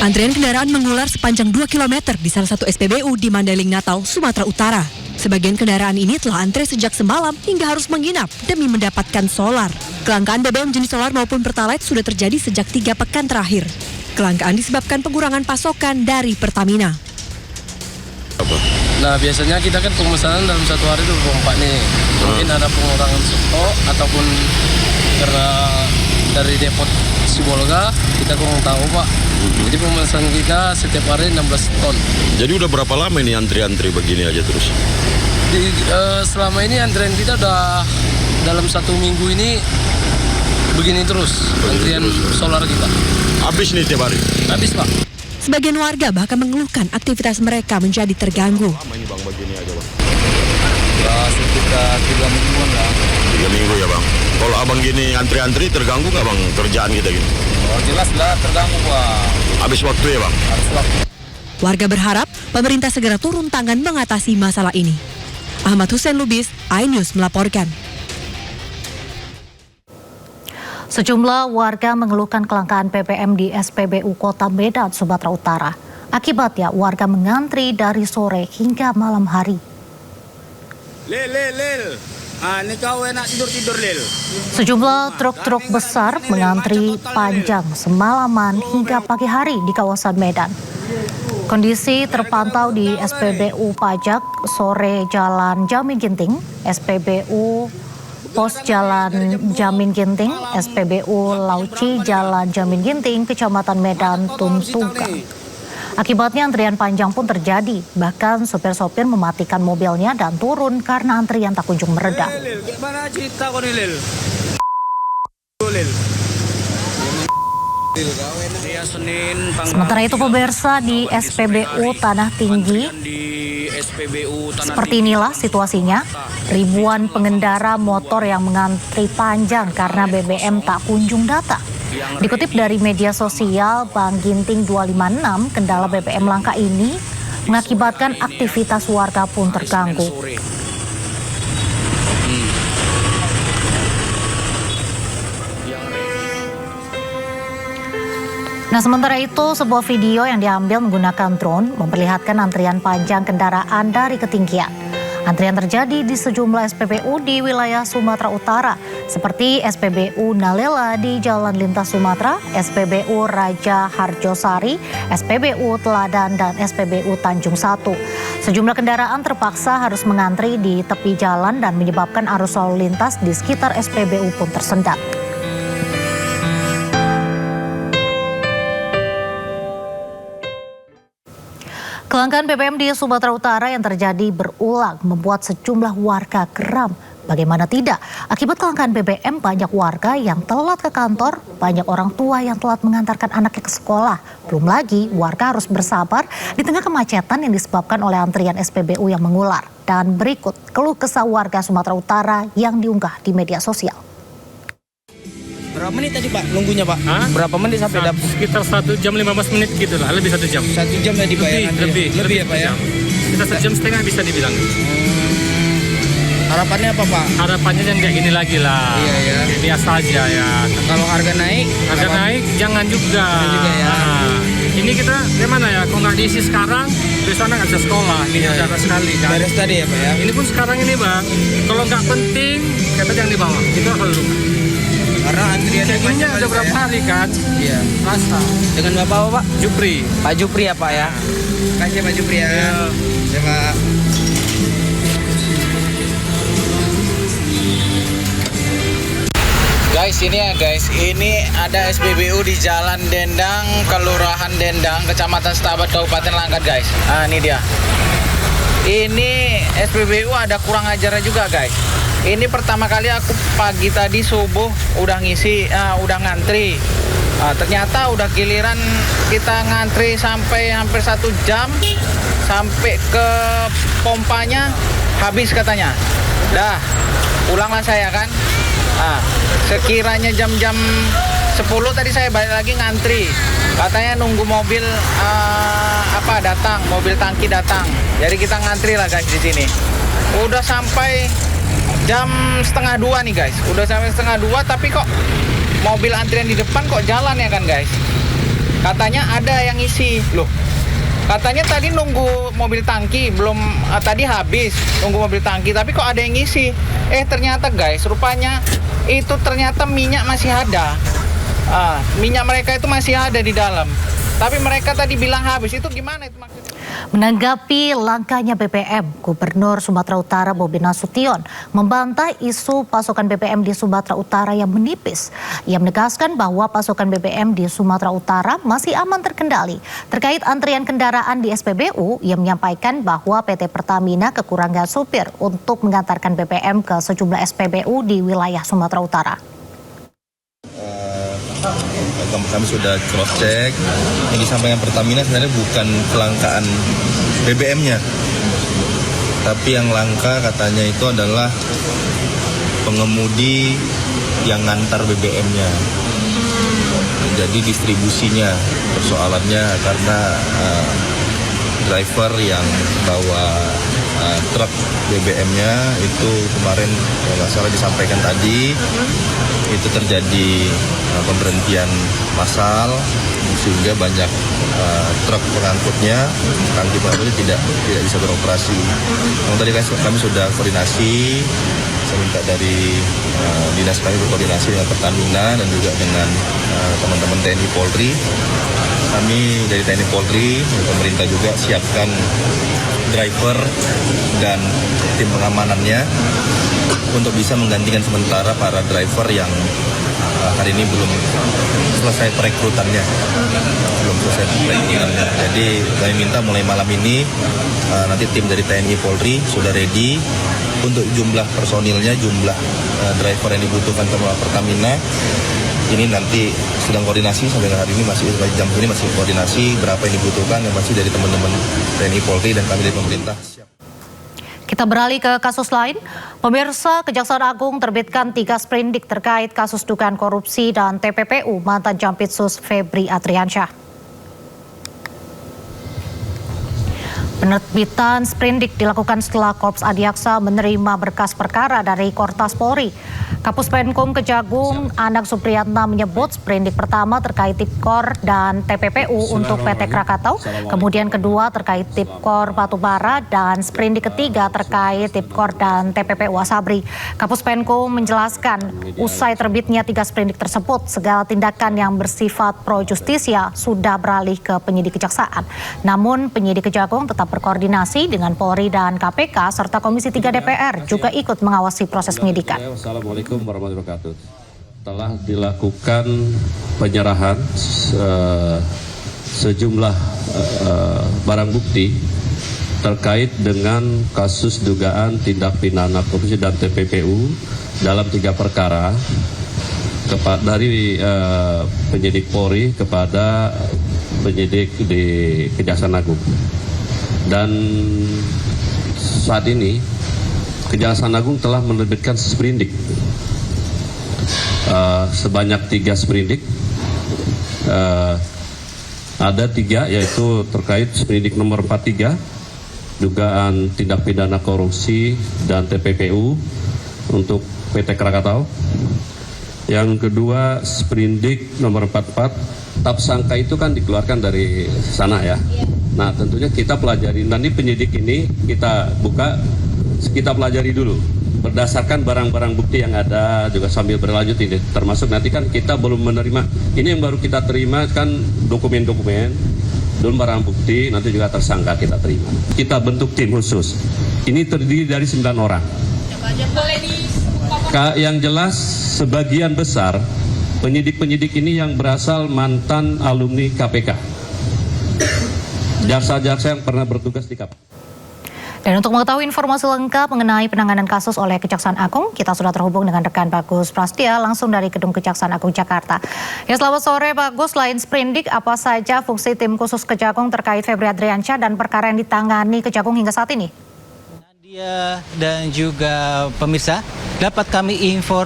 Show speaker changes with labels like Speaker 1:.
Speaker 1: Antrian kendaraan mengular sepanjang 2 km di salah satu SPBU di Mandailing, Natal, Sumatera Utara. Sebagian kendaraan ini telah antre sejak semalam hingga harus menginap demi mendapatkan solar. Kelangkaan BBM jenis solar maupun Pertalite sudah terjadi sejak 3 pekan terakhir. Kelangkaan disebabkan pengurangan pasokan dari Pertamina.
Speaker 2: Nah, biasanya kita kan pemesanan dalam satu hari 24 nih. Mungkin ada pengurangan stok ataupun karena dari depot Sibolga kita kurang tahu, Pak. Jadi pemesanan kita setiap hari 16 ton.
Speaker 3: Jadi udah berapa lama ini antri-antri begini aja terus?
Speaker 2: Selama ini antrian kita udah dalam 1 minggu ini begini terus, antrian solar kita.
Speaker 3: Habis nih tiap hari?
Speaker 2: Habis, Pak.
Speaker 1: Sebagian warga bahkan mengeluhkan aktivitas mereka menjadi terganggu.
Speaker 3: Lama ini Bang begini aja Bang?
Speaker 2: Ya, sekitar 3 mingguan lah.
Speaker 3: 3 minggu ya Bang? Kalau abang gini antri-antri terganggu nggak Bang kerjaan kita gini?
Speaker 2: Oh, jelas lah terganggu, Pak.
Speaker 3: Habis waktu ya Bang?
Speaker 2: Harus waktu.
Speaker 1: Warga berharap pemerintah segera turun tangan mengatasi masalah ini. Ahmad Hussein Lubis, iNews melaporkan.
Speaker 4: Sejumlah warga mengeluhkan kelangkaan BBM di SPBU Kota Medan, Sumatera Utara. Akibatnya warga mengantri dari sore hingga malam hari.
Speaker 5: Lil. Ini kau enak tidur, Lil.
Speaker 4: Sejumlah truk-truk besar mengantri panjang semalaman hingga pagi hari di kawasan Medan. Kondisi terpantau di SPBU Pajak, sore Jalan Jamin Ginting, SPBU Pos Jalan Jamin Ginting, SPBU Lauci Jalan Jamin Ginting, Kecamatan Medan, Tuntugang. Akibatnya antrian panjang pun terjadi, bahkan sopir-sopir mematikan mobilnya dan turun karena antrian tak kunjung mereda.
Speaker 5: Lil, gimana cerita kau nih, Lil?
Speaker 4: Sementara itu pemirsa di SPBU Tanah Tinggi, seperti inilah situasinya. Ribuan pengendara motor yang mengantri panjang karena BBM tak kunjung datang. Dikutip dari media sosial Bang Ginting 256, kendala BBM langka ini mengakibatkan aktivitas warga pun terganggu. Nah, sementara itu sebuah video yang diambil menggunakan drone memperlihatkan antrian panjang kendaraan dari ketinggian. Antrian terjadi di sejumlah SPBU di wilayah Sumatera Utara, seperti SPBU Nalela di Jalan Lintas Sumatera, SPBU Raja Harjosari, SPBU Teladan, dan SPBU Tanjung Satu. Sejumlah kendaraan terpaksa harus mengantri di tepi jalan dan menyebabkan arus lalu lintas di sekitar SPBU pun tersendat. Kelangkaan BBM di Sumatera Utara yang terjadi berulang membuat sejumlah warga geram. Bagaimana tidak? Akibat kelangkaan BBM, banyak warga yang telat ke kantor, banyak orang tua yang telat mengantarkan anaknya ke sekolah. Belum lagi warga harus bersabar di tengah kemacetan yang disebabkan oleh antrian SPBU yang mengular. Dan berikut keluh kesah warga Sumatera Utara yang diunggah di media sosial.
Speaker 5: Berapa menit tadi Pak nunggunya Pak? Berapa menit sampai dapat?
Speaker 6: Sekitar 1 jam 15 menit gitu lah, lebih 1 jam.
Speaker 5: 1 jam tadi Pak ya? Lebih ya Pak ya?
Speaker 6: Kita 1 jam setengah bisa dibilang.
Speaker 5: Harapannya apa Pak?
Speaker 6: Harapannya yang kayak gini lagi lah.
Speaker 5: Iya ya.
Speaker 6: Kayak biasa aja ya.
Speaker 5: Kalau harga naik?
Speaker 6: Harga naik jangan juga.
Speaker 5: Ya.
Speaker 6: Ini kita gimana ya? Kalau nggak diisi sekarang, besok anak nggak bisa sekolah. Ini ada sekali kan.
Speaker 5: Beres tadi ya Pak ya?
Speaker 6: Ini pun sekarang ini Bang, kalau nggak penting, kita jangan dibawa. Itu selalu.
Speaker 5: Karena antriannya
Speaker 6: Ini udah berapa hari kan?
Speaker 5: Iya.
Speaker 6: Rasa.
Speaker 5: Dengan Bapak apa Pak?
Speaker 6: Jupri.
Speaker 5: Pak Jupri ya Pak ya? Kasih Pak Jupri ya. Ya Pak. Guys, ini ya guys, ini ada SPBU di Jalan Dendang, Kelurahan Dendang, Kecamatan Setabat, Kabupaten Langkat guys. Nah ini dia. Ini SPBU ada kurang ajarnya juga guys. Ini pertama kali aku pagi tadi subuh udah ngisi, udah ngantri. Ternyata udah giliran kita ngantri sampai hampir 1 jam, sampai ke pompanya habis katanya. Dah, pulanglah saya kan. Sekiranya jam-jam 10 tadi saya balik lagi ngantri. Katanya nunggu mobil datang, mobil tangki datang. Jadi kita ngantri lah guys di sini. Udah sampai jam 1:30 nih guys. Udah sampai 1:30 tapi kok mobil antrian di depan kok jalan ya kan guys. Katanya ada yang isi. Loh, katanya tadi nunggu mobil tangki, belum tadi habis nunggu mobil tangki, tapi kok ada yang ngisi. Ternyata guys, rupanya itu ternyata minyak masih ada. Minyak mereka itu masih ada di dalam. Tapi mereka tadi bilang habis, itu gimana itu maksudnya?
Speaker 4: Menanggapi langkahnya BBM, Gubernur Sumatera Utara Bobi Nasution membantah isu pasokan BBM di Sumatera Utara yang menipis. Ia menegaskan bahwa pasokan BBM di Sumatera Utara masih aman terkendali. Terkait antrian kendaraan di SPBU, ia menyampaikan bahwa PT Pertamina kekurangan supir untuk mengantarkan BBM ke sejumlah SPBU di wilayah Sumatera Utara.
Speaker 7: Kami sudah cross check, yang disampaikan Pertamina sebenarnya bukan kelangkaan BBM-nya, tapi yang langka katanya itu adalah pengemudi yang ngantar BBM-nya. Jadi distribusinya persoalannya karena driver yang bawa truk BBM-nya itu kemarin kalau nggak salah disampaikan tadi itu terjadi pemberhentian massal sehingga banyak truk pengangkutnya tangki pengangkutnya tidak bisa beroperasi. Yang tadi kami sudah koordinasi, saya minta dari dinas kami berkoordinasi dengan Pertamina dan juga dengan teman-teman TNI Polri. Kami dari TNI Polri, pemerintah juga siapkan driver dan tim pengamanannya untuk bisa menggantikan sementara para driver yang hari ini belum selesai perekrutannya. Jadi kami minta mulai malam ini nanti tim dari TNI Polri sudah ready untuk jumlah personilnya, jumlah driver yang dibutuhkan sama Pertamina. Ini nanti sedang koordinasi sampai hari ini masih jam ini masih koordinasi berapa yang dibutuhkan yang masih dari teman-teman TNI Polri dan kami dari pemerintah.
Speaker 4: Kita beralih ke kasus lain. Pemirsa, Kejaksaan Agung terbitkan 3 sprindik terkait kasus dugaan korupsi dan TPPU mantan Jampitsus Febri Adriansyah. Penerbitan sprindik dilakukan setelah Korps Adiaksa menerima berkas perkara dari Kortas Polri. Kapus Penkum Kejagung Anak Supriyatna menyebut sprindik pertama terkait Tipkor dan TPPU untuk PT Krakatau, kemudian kedua terkait Tipkor Batubara, dan sprindik ketiga terkait Tipkor dan TPPU Asabri. Kapus Penkum menjelaskan usai terbitnya 3 sprindik tersebut, segala tindakan yang bersifat pro justisia sudah beralih ke penyidik kejaksaan. Namun penyidik Kejagung tetap berkoordinasi dengan Polri dan KPK serta Komisi 3 DPR juga ikut mengawasi proses penyidikan.
Speaker 8: Assalamualaikum warahmatullahi wabarakatuh. Telah dilakukan penyerahan sejumlah barang bukti terkait dengan kasus dugaan tindak pidana korupsi dan TPPU dalam 3 perkara dari penyidik Polri kepada penyidik di Kejaksaan Agung. Dan saat ini Kejaksaan Agung telah menerbitkan sprindik sebanyak 3 sprindik. Ada 3 yaitu terkait sprindik nomor 43 dugaan tindak pidana korupsi dan TPPU untuk PT Krakatau. Yang kedua sprindik nomor 44, tap sangka itu kan dikeluarkan dari sana ya. Nah tentunya kita pelajari, nanti penyidik ini kita buka, kita pelajari dulu berdasarkan barang-barang bukti yang ada juga sambil berlanjut ini, termasuk nanti kan kita belum menerima, ini yang baru kita terima kan dokumen-dokumen, belum barang bukti, nanti juga tersangka kita terima. Kita bentuk tim khusus, ini terdiri dari 9 orang. Yang jelas sebagian besar penyidik-penyidik ini yang berasal mantan alumni KPK. Jaksa-jaksa yang pernah bertugas di KPK.
Speaker 4: Dan untuk mengetahui informasi lengkap mengenai penanganan kasus oleh Kejaksaan Agung, kita sudah terhubung dengan rekan Bagus Prastia langsung dari Gedung Kejaksaan Agung Jakarta. Ya, selamat sore Bagus. Selain sprindik, apa saja fungsi tim khusus Kejagung terkait Febri Adriansyah dan perkara yang ditangani Kejagung hingga saat ini?
Speaker 9: Nadia dan juga pemirsa, dapat kami informasi